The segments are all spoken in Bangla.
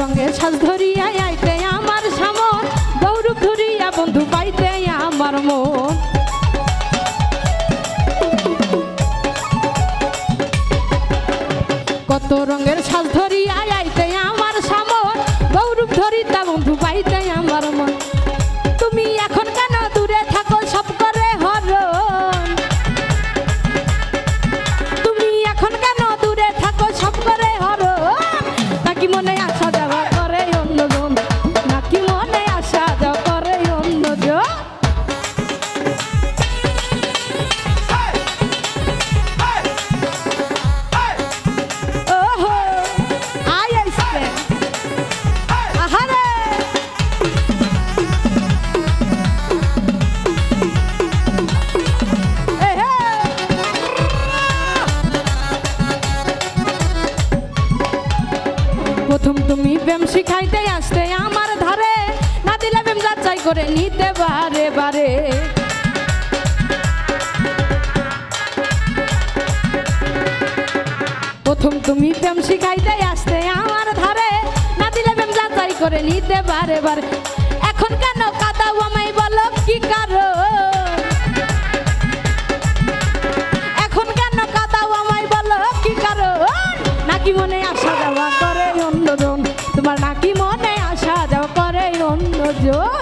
রঙের সাজ ধরিয়া আইতে আমার সামন, গৌরব ধরিয়া বন্ধু পাইতে আমার মন। কত রঙের সাজ ধরিয়া আইতে আমার সামন, গৌরব ধরিতা বন্ধু পাইতে আমার মন। তুমি এখন কেন দূরে থাকো সব করে হরণ, তুমি এখন কেন দূরে থাকো সব করে হরণ। নাকি মনে আসা যাওয়া করে অন্যজন, নাকি মনে আসা যাওয়া করে অন্যজন। ওহো আয় আইছে আহারে প্রথম তুমি প্রেম শিখাইতে আসতে আমার ধারে, না দিলে প্রেম যাচাই করে নিতে বারে বারে। প্রথম তুমি প্রেম শিখাইতে আসতে আমার ধারে, না দিলে প্রেম যাচাই করে নিতে বারে বারে। এখন কেন কাদাও আমায় বলো কি কারণ, এখন কেন কাদাও আমায় বলো কি কারণ। নাকি মনে আসা যাওয়া করে অন্যজন, তোমার নাকি মনে আসা যাওয়া করে অন্যজন।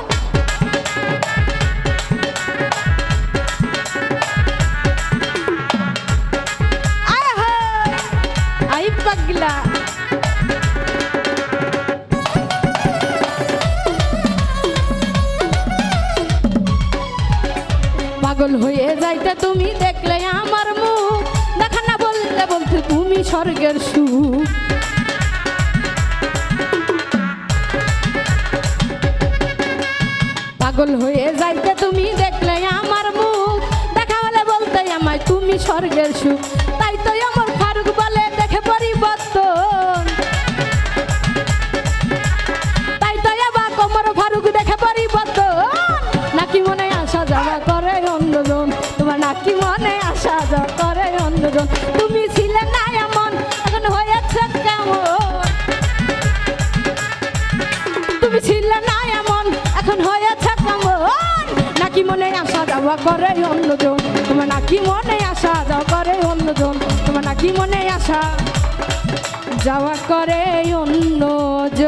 আই পাগলা পাগল হয়ে যাইতে তুমি দেখলে আমার মুখ, দেখা না বললে বলতে তুমি স্বর্গের সুখ। পাগল হয়ে যাইতে তুমি দেখলে আমার মুখ, দেখা হলে বলতে আমায় তুমি স্বর্গের সুখ। তাই তো আমার ফারুক বলে দেখে পরিবর্তন, তাই তো আবার কোমর ফারুক দেখে পরিবর্তন। নাকি মনে আসা যাওয়া করে অন্যজন, তোমার নাকি মনে আসা যাওয়া করে অন্যজন। তুমি ছিলে না এমন, এখন হয়েছে কেমন, তুমি ছিলে না এমন, এখন হয়েছে কেমন। নাকি মনে আসা যাওয়া করে অন্যজন, তোমার নাকি মনে আসা যাওয়া করে অন্যজন, তোমার নাকি মনে আসা যাওয়া করে অন্যজন।